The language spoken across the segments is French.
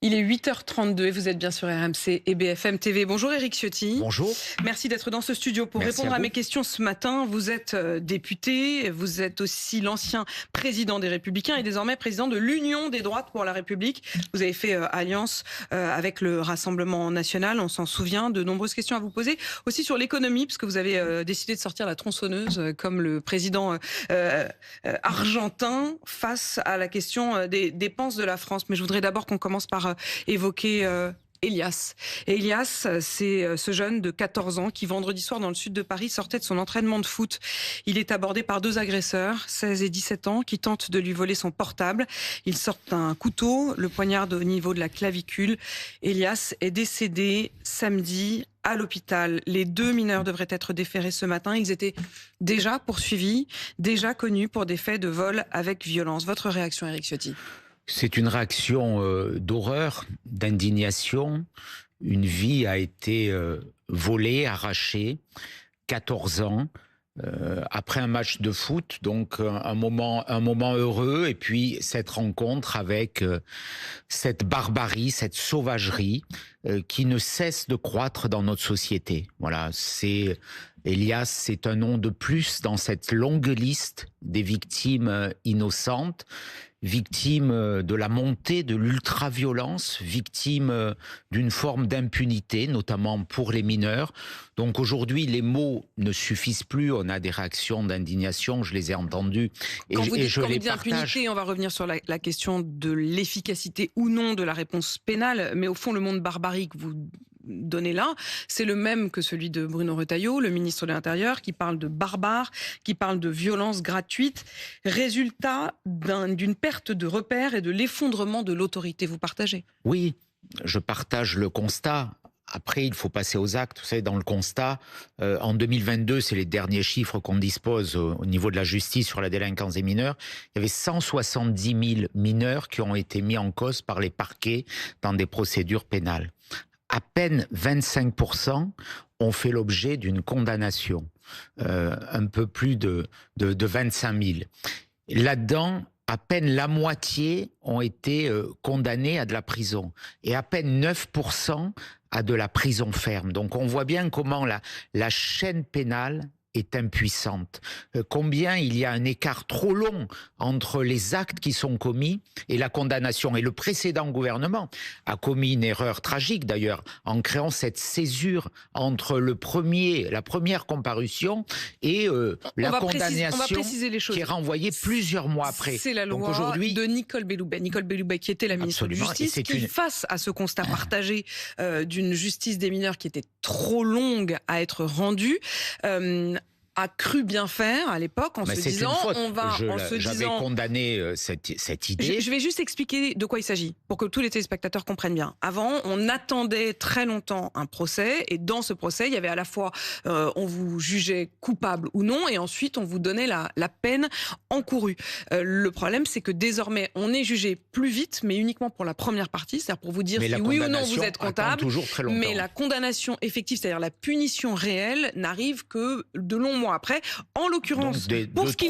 Il est 8h32 et vous êtes bien sur RMC et BFM TV. Bonjour Éric Ciotti. Bonjour. Merci d'être dans ce studio pour Merci répondre à à vous. mes questions ce matin. Vous êtes député, vous êtes aussi l'ancien président des Républicains et désormais président de l'Union des droites pour la République. Vous avez fait alliance avec le Rassemblement national, on s'en souvient. De nombreuses questions à vous poser. Aussi sur l'économie, parce que vous avez décidé de sortir la tronçonneuse comme le président argentin face à la question des dépenses de la France. Mais je voudrais d'abord qu'on commence par évoquer Elias. Elias, c'est ce jeune de 14 ans qui, vendredi soir, dans le sud de Paris, sortait de son entraînement de foot. Il est abordé par deux agresseurs, 16 et 17 ans, qui tentent de lui voler son portable. Ils sortent un couteau, le poignardent au niveau de la clavicule. Elias est décédé samedi à l'hôpital. Les deux mineurs devraient être déférés ce matin. Ils étaient déjà poursuivis, déjà connus pour des faits de vol avec violence. Votre réaction, Éric Ciotti ? C'est une réaction d'horreur, d'indignation. Une vie a été volée, arrachée, 14 ans, après un match de foot, donc un moment heureux, et puis cette rencontre avec cette barbarie, cette sauvagerie qui ne cesse de croître dans notre société. Voilà, Elias, c'est un nom de plus dans cette longue liste des victimes innocentes, victimes de la montée de l'ultra-violence, victimes d'une forme d'impunité, notamment pour les mineurs. Donc aujourd'hui, les mots ne suffisent plus. On a des réactions d'indignation, je les ai entendues et Quand vous dites je les impunité, partage. on va revenir sur la question de l'efficacité ou non de la réponse pénale, mais au fond, le monde barbarique, vous donnez là, c'est le même que celui de Bruno Retailleau, le ministre de l'Intérieur, qui parle de barbares, qui parle de violence gratuite, résultat d'une perte de repères et de l'effondrement de l'autorité. Vous partagez ? Oui, je partage le constat. Après, il faut passer aux actes. Vous savez, dans le constat, en 2022, c'est les derniers chiffres qu'on dispose au niveau de la justice sur la délinquance des mineurs. Il y avait 170 000 mineurs qui ont été mis en cause par les parquets dans des procédures pénales. À peine 25% ont fait l'objet d'une condamnation, un peu plus de 25 000. Là-dedans, à peine la moitié ont été condamnés à de la prison et à peine 9% à de la prison ferme. Donc on voit bien comment la chaîne pénale est impuissante. Combien il y a un écart trop long entre les actes qui sont commis et la condamnation. Et le précédent gouvernement a commis une erreur tragique d'ailleurs en créant cette césure entre la première comparution et la condamnation on va préciser les choses. qui est renvoyée plusieurs mois après. C'est la Donc loi aujourd'hui, de Nicole Belloubet. Nicole Belloubet qui était la ministre de Absolument, Justice, qui face à ce constat partagé d'une justice des mineurs qui était trop longue à être rendue, a cru bien faire à l'époque en se disant j'avais condamné cette idée. Je vais juste expliquer de quoi il s'agit pour que tous les téléspectateurs comprennent bien. Avant, on attendait très longtemps un procès et dans ce procès, il y avait à la fois on vous jugeait coupable ou non et ensuite on vous donnait la peine encourue. Le problème, c'est que désormais, on est jugé plus vite, mais uniquement pour la première partie, c'est-à-dire pour vous dire si oui ou non vous êtes comptable. Mais la condamnation effective, c'est-à-dire la punition réelle, n'arrive que de longs mois après. En l'occurrence, pour ce qui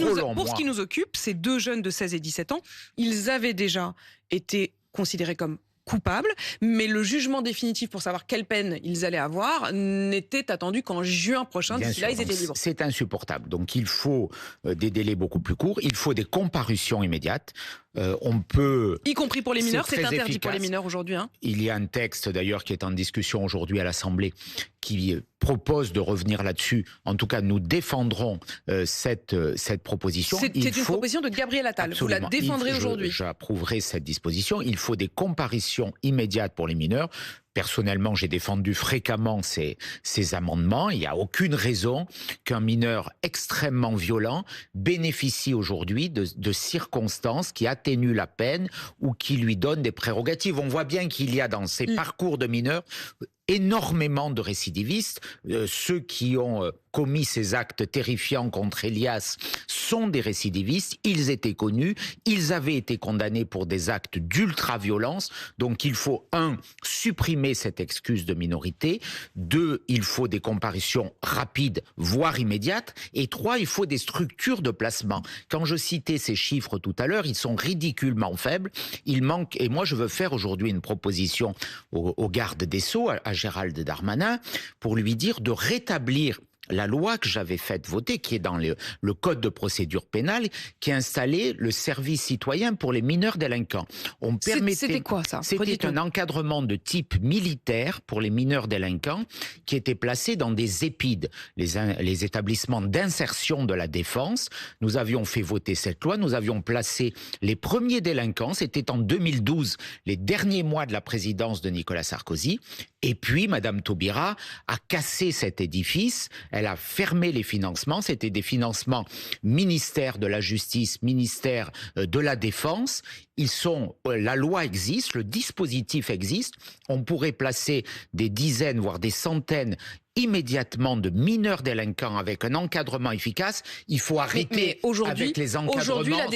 nous occupe, ces deux jeunes de 16 et 17 ans, ils avaient déjà été considérés comme coupables, mais le jugement définitif pour savoir quelle peine ils allaient avoir n'était attendu qu'en juin prochain. D'ici là, ils étaient libres. C'est insupportable. Donc il faut des délais beaucoup plus courts, il faut des comparutions immédiates. On peut... Y compris pour les mineurs, c'est interdit efficace. Pour les mineurs aujourd'hui. Il y a un texte d'ailleurs qui est en discussion aujourd'hui à l'Assemblée qui propose de revenir là-dessus. En tout cas, nous défendrons cette proposition. C'est une proposition de Gabriel Attal. Absolument. Vous la défendrez aujourd'hui. J'approuverai cette disposition. Il faut des comparutions immédiates pour les mineurs. Personnellement, j'ai défendu fréquemment ces amendements. Il n'y a aucune raison qu'un mineur extrêmement violent bénéficie aujourd'hui de circonstances qui atténuent la peine ou qui lui donnent des prérogatives. On voit bien qu'il y a dans ces parcours de mineurs énormément de récidivistes, ceux qui ont commis ces actes terrifiants contre Elias sont des récidivistes, ils étaient connus, ils avaient été condamnés pour des actes d'ultra-violence, donc il faut, supprimer cette excuse de minorité, 2, il faut des comparutions rapides, voire immédiates, et 3, il faut des structures de placement. Quand je citais ces chiffres tout à l'heure, ils sont ridiculement faibles, il manque, et moi je veux faire aujourd'hui une proposition au garde des Sceaux, à Gérald Darmanin, pour lui dire de rétablir la loi que j'avais faite voter, qui est dans le code de procédure pénale, qui a installé le service citoyen pour les mineurs délinquants. C'était quoi ça? C'était un encadrement de type militaire pour les mineurs délinquants qui étaient placés dans des EPID, les établissements d'insertion de la défense. Nous avions fait voter cette loi, nous avions placé les premiers délinquants, c'était en 2012, les derniers mois de la présidence de Nicolas Sarkozy. Et puis, Madame Taubira a cassé cet édifice, elle a fermé les financements, c'était des financements ministère de la Justice, ministère de la Défense. La loi existe, le dispositif existe, on pourrait placer des dizaines, voire des centaines immédiatement de mineurs délinquants avec un encadrement efficace. Il faut arrêter avec les encadrements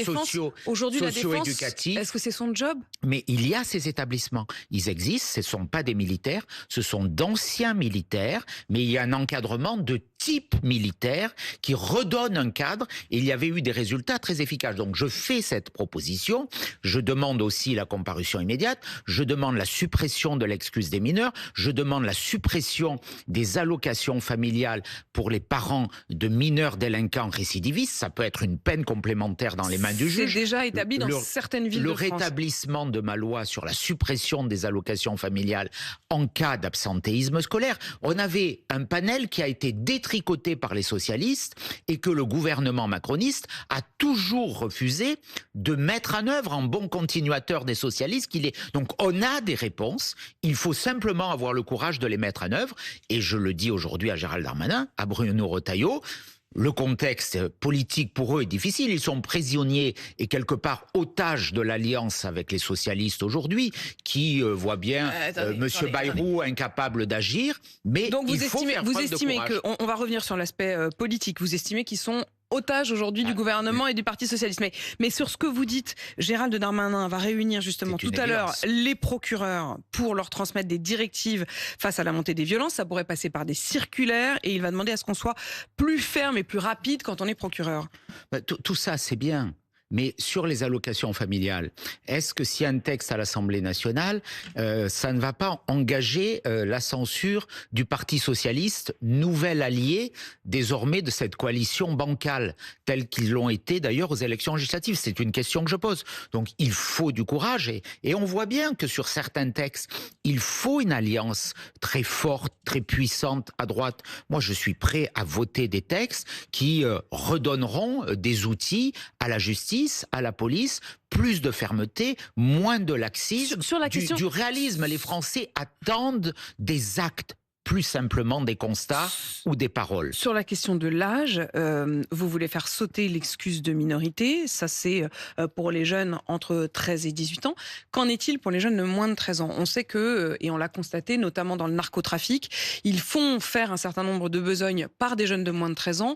socio-éducatifs. Est-ce que c'est son job? Mais il y a ces établissements. Ils existent, ce ne sont pas des militaires, ce sont d'anciens militaires, mais il y a un encadrement de type militaire qui redonne un cadre et il y avait eu des résultats très efficaces. Donc je fais cette proposition, je demande aussi la comparution immédiate, je demande la suppression de l'excuse des mineurs, je demande la suppression des allocations familiales pour les parents de mineurs délinquants récidivistes, ça peut être une peine complémentaire dans les mains du juge. C'est déjà établi dans certaines villes de France. Le rétablissement de ma loi sur la suppression des allocations familiales en cas d'absentéisme scolaire. On avait un panel qui a été détricoté par les socialistes et que le gouvernement macroniste a toujours refusé de mettre en œuvre en bon continuateur des socialistes qu'il est. Donc on a des réponses, il faut simplement avoir le courage de les mettre en œuvre et je le dis aujourd'hui à Gérald Darmanin, à Bruno Retailleau, le contexte politique pour eux est difficile. Ils sont prisonniers et quelque part otages de l'alliance avec les socialistes aujourd'hui, qui voient bien Monsieur Bayrou incapable d'agir. Mais donc vous estimez que on va revenir sur l'aspect politique. Vous estimez qu'ils sont otage aujourd'hui du gouvernement et du Parti socialiste. Mais sur ce que vous dites, Gérald Darmanin va réunir justement tout à l'heure les procureurs pour leur transmettre des directives face à la montée des violences. Ça pourrait passer par des circulaires et il va demander à ce qu'on soit plus ferme et plus rapide quand on est procureur. Tout ça, c'est bien. Mais sur les allocations familiales, est-ce que s'il y a un texte à l'Assemblée nationale, ça ne va pas engager la censure du Parti socialiste, nouvel allié désormais de cette coalition bancale, telle qu'ils l'ont été d'ailleurs aux élections législatives? C'est une question que je pose. Donc il faut du courage et on voit bien que sur certains textes, il faut une alliance très forte, très puissante à droite. Moi, je suis prêt à voter des textes qui redonneront des outils à la justice, à la police, plus de fermeté, moins de laxisme, du réalisme. Les Français attendent des actes, plus simplement des constats ou des paroles. Sur la question de l'âge, vous voulez faire sauter l'excuse de minorité. Ça, c'est pour les jeunes entre 13 et 18 ans. Qu'en est-il pour les jeunes de moins de 13 ans? On sait que, et on l'a constaté, notamment dans le narcotrafic, ils font faire un certain nombre de besognes par des jeunes de moins de 13 ans,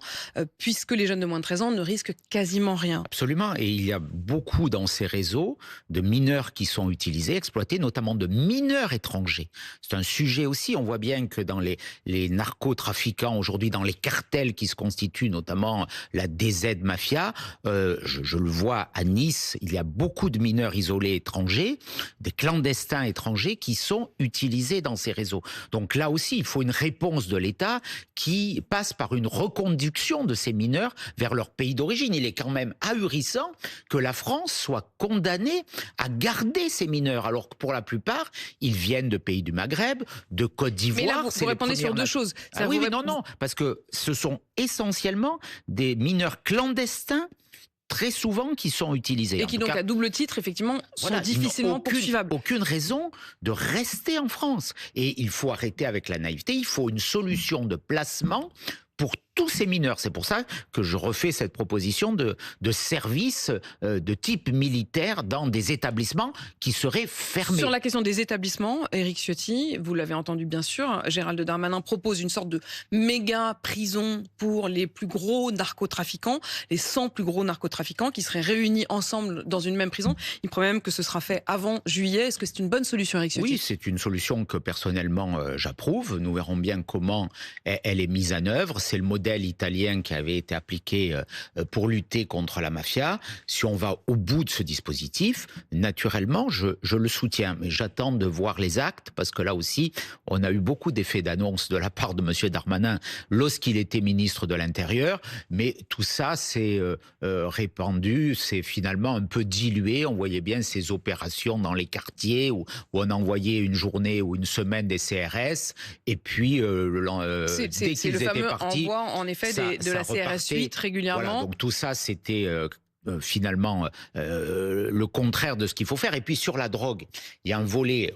puisque les jeunes de moins de 13 ans ne risquent quasiment rien. Absolument. Et il y a beaucoup dans ces réseaux de mineurs qui sont utilisés, exploités, notamment de mineurs étrangers. C'est un sujet aussi. On voit bien que dans les narcotrafiquants aujourd'hui, dans les cartels qui se constituent, notamment la DZ Mafia, je le vois à Nice, il y a beaucoup de mineurs isolés étrangers, des clandestins étrangers qui sont utilisés dans ces réseaux. Donc là aussi, il faut une réponse de l'État qui passe par une reconduction de ces mineurs vers leur pays d'origine. Il est quand même ahurissant que la France soit condamnée à garder ces mineurs, alors que pour la plupart, ils viennent de pays du Maghreb, de Côte d'Ivoire. Vous répondez sur deux choses. Non, parce que ce sont essentiellement des mineurs clandestins très souvent qui sont utilisés. Et qui donc à double titre, effectivement, sont difficilement poursuivables. Aucune raison de rester en France. Et il faut arrêter avec la naïveté, il faut une solution de placement pour tous ces mineurs. C'est pour ça que je refais cette proposition de service de type militaire dans des établissements qui seraient fermés. Sur la question des établissements, Éric Ciotti, vous l'avez entendu bien sûr, Gérald Darmanin propose une sorte de méga prison pour les plus gros narcotrafiquants, les 100 plus gros narcotrafiquants qui seraient réunis ensemble dans une même prison. Il promet même que ce sera fait avant juillet. Est-ce que c'est une bonne solution, Éric Ciotti ? Oui, c'est une solution que personnellement j'approuve. Nous verrons bien comment elle est mise en œuvre. C'est le modèle italien qui avait été appliqué pour lutter contre la mafia. Si on va au bout de ce dispositif, naturellement, je le soutiens. Mais j'attends de voir les actes, parce que là aussi, on a eu beaucoup d'effets d'annonce de la part de M. Darmanin lorsqu'il était ministre de l'Intérieur. Mais tout ça s'est répandu, c'est finalement un peu dilué. On voyait bien ces opérations dans les quartiers où on envoyait une journée ou une semaine des CRS. Et puis, dès qu'ils étaient partis... En effet, de la CRS 8 régulièrement. Voilà, donc tout ça, c'était finalement le contraire de ce qu'il faut faire. Et puis sur la drogue, il y a un volet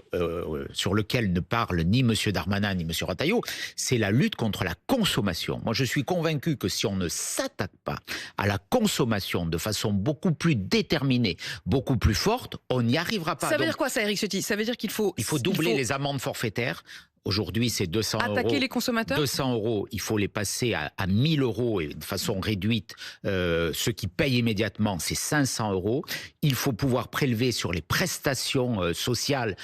sur lequel ne parle ni M. Darmanin ni M. Retailleau, c'est la lutte contre la consommation. Moi, je suis convaincu que si on ne s'attaque pas à la consommation de façon beaucoup plus déterminée, beaucoup plus forte, on n'y arrivera pas. Ça veut dire quoi ça, Éric Ciotti ? Ça veut dire qu'il faut... Il faut doubler les amendes forfaitaires. Aujourd'hui, c'est 200 euros. Attaquer les consommateurs ? 200 euros, il faut les passer à 1000 euros et de façon réduite. Ceux qui payent immédiatement, c'est 500 euros. Il faut pouvoir prélever sur les prestations sociales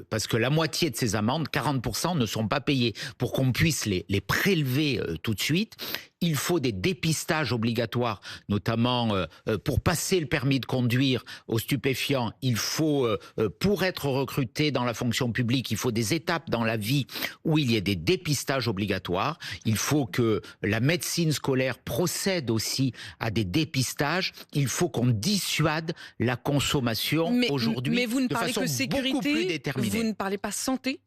parce que la moitié de ces amendes, 40%, ne sont pas payées, pour qu'on puisse les prélever tout de suite. Il faut des dépistages obligatoires, notamment pour passer le permis de conduire aux stupéfiants. Il faut, pour être recruté dans la fonction publique, il faut des étapes dans la vie où il y ait des dépistages obligatoires. Il faut que la médecine scolaire procède aussi à des dépistages. Il faut qu'on dissuade la consommation aujourd'hui de façon beaucoup plus déterminée. Vous ne parlez pas santé ?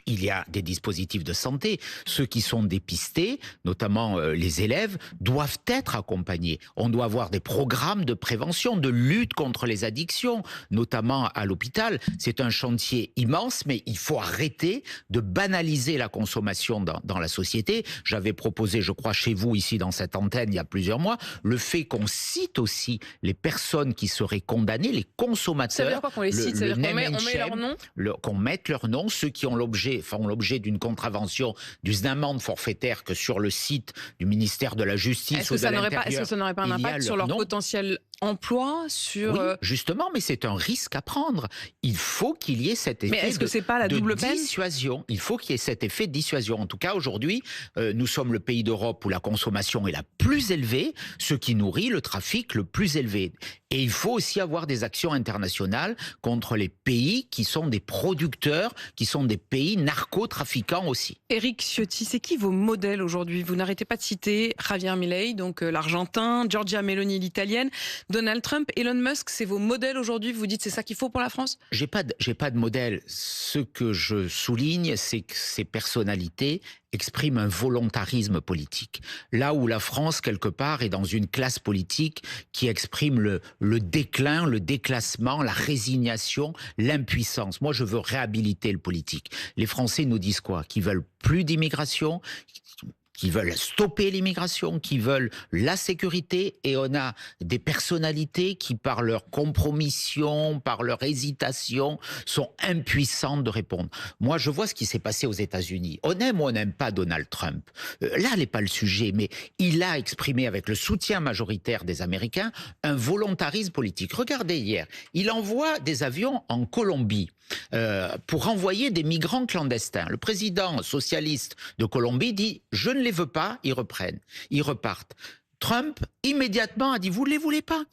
Il y a des dispositifs de santé. Ceux qui sont dépistés, notamment les élèves, doivent être accompagnés. On doit avoir des programmes de prévention, de lutte contre les addictions, notamment à l'hôpital. C'est un chantier immense, mais il faut arrêter de banaliser la consommation dans la société. J'avais proposé, je crois, chez vous, ici, dans cette antenne, il y a plusieurs mois, le fait qu'on cite aussi les personnes qui seraient condamnées, les consommateurs. Ça veut dire quoi qu'on les cite ? Ça veut dire qu'on met leur nom ? Qu'on mette leur nom, ceux qui ont font l'objet d'une contravention, d'une amende forfaitaire que sur le site du ministère de la Justice ou de l'Intérieur. Est-ce que ça n'aurait pas un impact sur leur potentiel emploi, sur... Oui, justement, mais c'est un risque à prendre. Il faut qu'il y ait cet effet de dissuasion. Il faut qu'il y ait cet effet de dissuasion. En tout cas, aujourd'hui, nous sommes le pays d'Europe où la consommation est la plus élevée, ce qui nourrit le trafic le plus élevé. Et il faut aussi avoir des actions internationales contre les pays qui sont des producteurs, qui sont des pays narcotrafiquants aussi. Éric Ciotti, c'est qui vos modèles aujourd'hui ? Vous n'arrêtez pas de citer Javier Milei, donc l'Argentin, Giorgia Meloni, l'Italienne, Donald Trump, Elon Musk, c'est vos modèles aujourd'hui ? Vous dites c'est ça qu'il faut pour la France ? J'ai pas de modèle. Ce que je souligne, c'est que ces personnalités expriment un volontarisme politique. Là où la France, quelque part, est dans une classe politique qui exprime le déclin, le déclassement, la résignation, l'impuissance. Moi, je veux réhabiliter le politique. Les Français nous disent quoi ? Qu'ils veulent plus d'immigration, qui veulent stopper l'immigration, qui veulent la sécurité, et on a des personnalités qui, par leur compromission, par leur hésitation, sont impuissantes de répondre. Moi, je vois ce qui s'est passé aux États-Unis. On aime ou on n'aime pas Donald Trump. Là n'est pas le sujet, mais il a exprimé, avec le soutien majoritaire des Américains, un volontarisme politique. Regardez hier, il envoie des avions en Colombie pour envoyer des migrants clandestins. Le président socialiste de Colombie dit « Je ne les veux pas », ils repartent. Trump, immédiatement, a dit « Vous ne les voulez pas ?»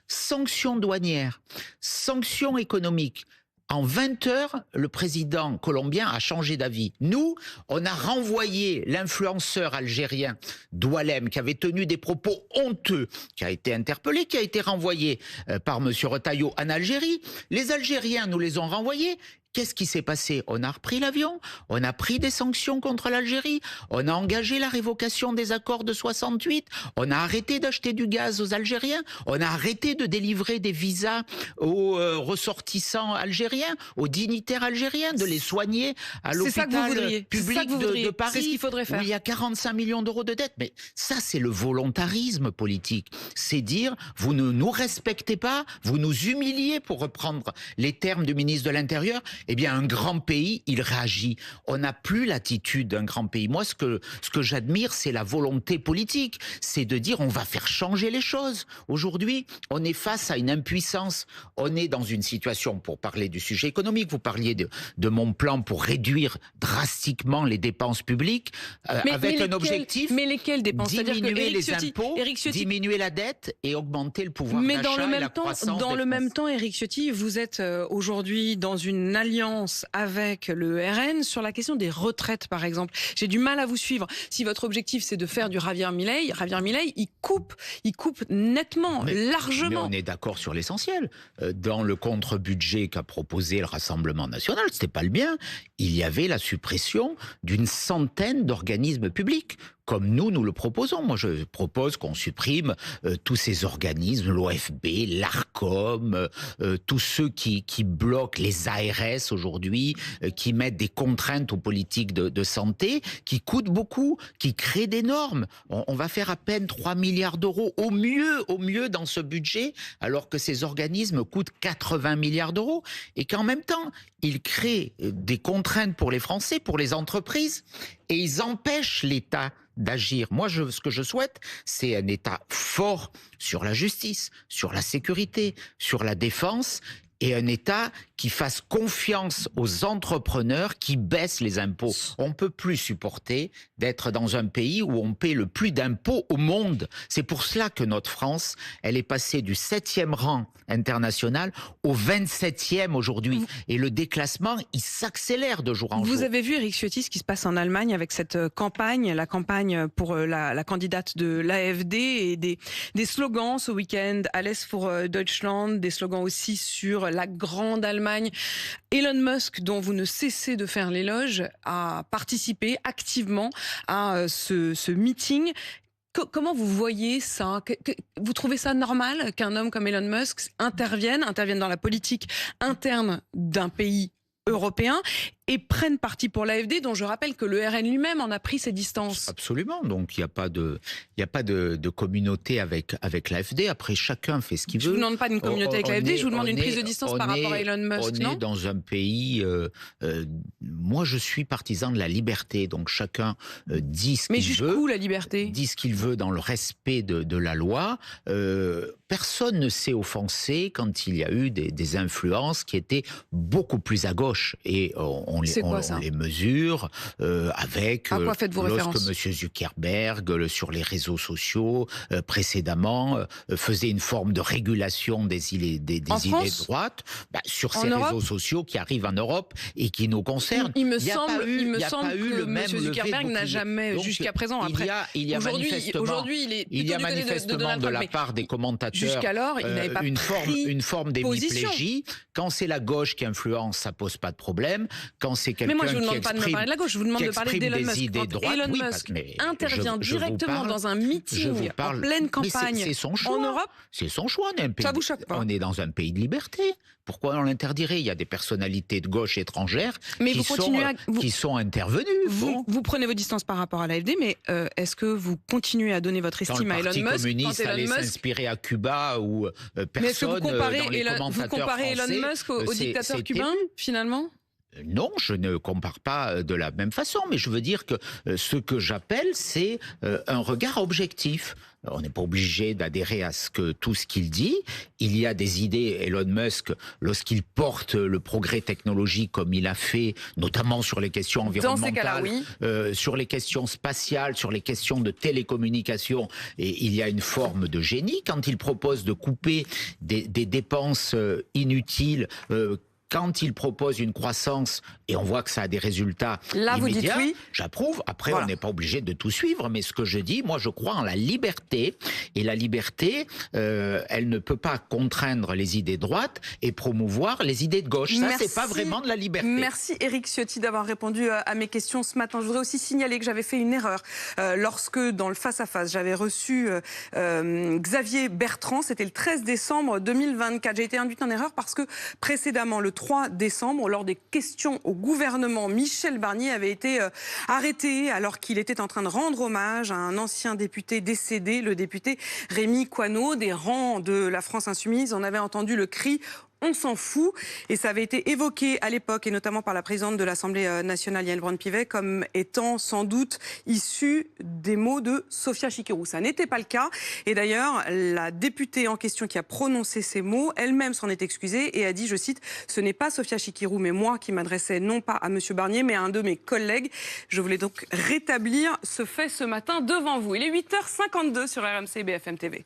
Sanctions douanières, sanctions économiques. En 20 heures, le président colombien a changé d'avis. Nous, on a renvoyé l'influenceur algérien Doualem, qui avait tenu des propos honteux, qui a été interpellé, qui a été renvoyé par M. Retailleau en Algérie. Les Algériens nous les ont renvoyés. Qu'est-ce qui s'est passé? On a repris l'avion, on a pris des sanctions contre l'Algérie, on a engagé la révocation des accords de 68, on a arrêté d'acheter du gaz aux Algériens, on a arrêté de délivrer des visas aux ressortissants algériens, aux dignitaires algériens, de les soigner à l'hôpital public de Paris, c'est ce qu'il faudrait faire. où il y a 45 millions d'euros de dettes. Mais ça, c'est le volontarisme politique. C'est dire, vous ne nous respectez pas, vous nous humiliez, pour reprendre les termes du ministre de l'Intérieur. Eh bien, un grand pays, il réagit. On n'a plus l'attitude d'un grand pays. Moi, ce que j'admire, c'est la volonté politique. C'est de dire, on va faire changer les choses. Aujourd'hui, on est face à une impuissance. On est dans une situation, pour parler du sujet économique, vous parliez de mon plan pour réduire drastiquement les dépenses publiques, avec un objectif. Mais lesquelles dépenses? Diminuer les impôts, diminuer la dette et augmenter le pouvoir d'achat et la croissance. Dans le même temps, Éric Ciotti, vous êtes aujourd'hui dans une alliance avec le RN sur la question des retraites, par exemple. J'ai du mal à vous suivre. Si votre objectif, c'est de faire du Javier Milei, il coupe nettement, largement. Mais on est d'accord sur l'essentiel. Dans le contre-budget qu'a proposé le Rassemblement national, c'était pas le bien, il y avait la suppression d'une centaine d'organismes publics. Comme nous le proposons. Moi, je propose qu'on supprime tous ces organismes, l'OFB, l'ARCOM, tous ceux qui bloquent les ARS aujourd'hui, qui mettent des contraintes aux politiques de santé, qui coûtent beaucoup, qui créent des normes. On va faire à peine 3 milliards d'euros au mieux dans ce budget, alors que ces organismes coûtent 80 milliards d'euros, et qu'en même temps, ils créent des contraintes pour les Français, pour les entreprises, et ils empêchent l'État d'agir. Moi, ce que je souhaite, c'est un État fort sur la justice, sur la sécurité, sur la défense, et un État qui fasse confiance aux entrepreneurs, qui baissent les impôts. On ne peut plus supporter d'être dans un pays où on paie le plus d'impôts au monde. C'est pour cela que notre France, elle est passée du 7e rang international au 27e aujourd'hui. Et le déclassement, il s'accélère de jour en jour. Vous avez vu, Éric Ciotti, ce qui se passe en Allemagne avec cette campagne, la campagne pour la candidate de l'AfD, et des slogans ce week-end, Alles für Deutschland, des slogans aussi sur la grande Allemagne. Elon Musk, dont vous ne cessez de faire l'éloge, a participé activement à ce meeting. Comment vous voyez ça? Vous trouvez ça normal qu'un homme comme Elon Musk intervienne dans la politique interne d'un pays européen et prennent parti pour l'AfD, dont je rappelle que le RN lui-même en a pris ses distances. Absolument. Donc il n'y a pas de communauté avec l'AfD. Après, chacun fait ce qu'il veut. Je ne vous demande pas d'une communauté avec l'AfD, je vous demande une prise de distance par rapport à Elon Musk. On est dans un pays... moi, je suis partisan de la liberté. Donc chacun dit ce qu'il veut. Mais jusqu'où la liberté? Dit ce qu'il veut dans le respect de la loi. Personne ne s'est offensé quand il y a eu des influences qui étaient beaucoup plus à gauche. Et on les mesure avec à quoi faites-vous référence? Lorsque M. Zuckerberg, sur les réseaux sociaux, précédemment, faisait une forme de régulation des idées de droite, sur ces réseaux sociaux qui arrivent en Europe et qui nous concernent. Il me semble que M. Zuckerberg n'a jamais, jusqu'à présent, aujourd'hui, il y a manifestement de la part des commentateurs jusqu'alors, il n'avait pas une forme d'hémiplégie. Quand c'est la gauche qui influence, ça pose pas de problème. Quand c'est quelqu'un qui exprime... Mais moi, je ne vous demande pas de me parler de la gauche, je vous demande de parler d'Elon Musk. Quand Elon Musk intervient directement dans un meeting en pleine campagne en Europe... C'est son choix. Ça vous choque pas? On est dans un pays de liberté. Pourquoi on l'interdirait? Il y a des personnalités de gauche étrangères qui sont intervenues. Vous prenez vos distances par rapport à l'AfD, mais est-ce que vous continuez à donner votre estime à Elon Musk? Quand le Parti communiste allait s'inspirer à Cuba ou personne dans les commentateurs vous comparez français, Elon Musk au dictateur cubain, finalement? Non, je ne compare pas de la même façon, mais je veux dire que ce que j'appelle, c'est un regard objectif. On n'est pas obligé d'adhérer à tout ce qu'il dit. Il y a des idées, Elon Musk, lorsqu'il porte le progrès technologique comme il a fait, notamment sur les questions environnementales, sur les questions spatiales, sur les questions de télécommunications, et il y a une forme de génie. Quand il propose de couper des dépenses inutiles, Quand il propose une croissance et on voit que ça a des résultats là, immédiats, vous dites oui. J'approuve. Après, Voilà. on n'est pas obligé de tout suivre, mais ce que je dis, moi, je crois en la liberté. Et la liberté, elle ne peut pas contraindre les idées droites et promouvoir les idées de gauche. Ça, c'est pas vraiment de la liberté. Merci Éric Ciotti d'avoir répondu à mes questions ce matin. Je voudrais aussi signaler que j'avais fait une erreur lorsque, dans le face-à-face, j'avais reçu Xavier Bertrand. C'était le 13 décembre 2024. J'ai été induite en erreur parce que précédemment, le 3 décembre, lors des questions au gouvernement, Michel Barnier avait été arrêté alors qu'il était en train de rendre hommage à un ancien député décédé, le député Rémi Coineau. Des rangs de la France Insoumise, on avait entendu le cri « On s'en fout » et ça avait été évoqué à l'époque et notamment par la présidente de l'Assemblée nationale, Yael Braun-Pivet, comme étant sans doute issu des mots de Sophia Chikirou. Ça n'était pas le cas et d'ailleurs la députée en question qui a prononcé ces mots, elle-même s'en est excusée et a dit, je cite, « Ce n'est pas Sophia Chikirou mais moi qui m'adressais non pas à monsieur Barnier mais à un de mes collègues ». Je voulais donc rétablir ce fait ce matin devant vous. Il est 8h52 sur RMC BFM TV.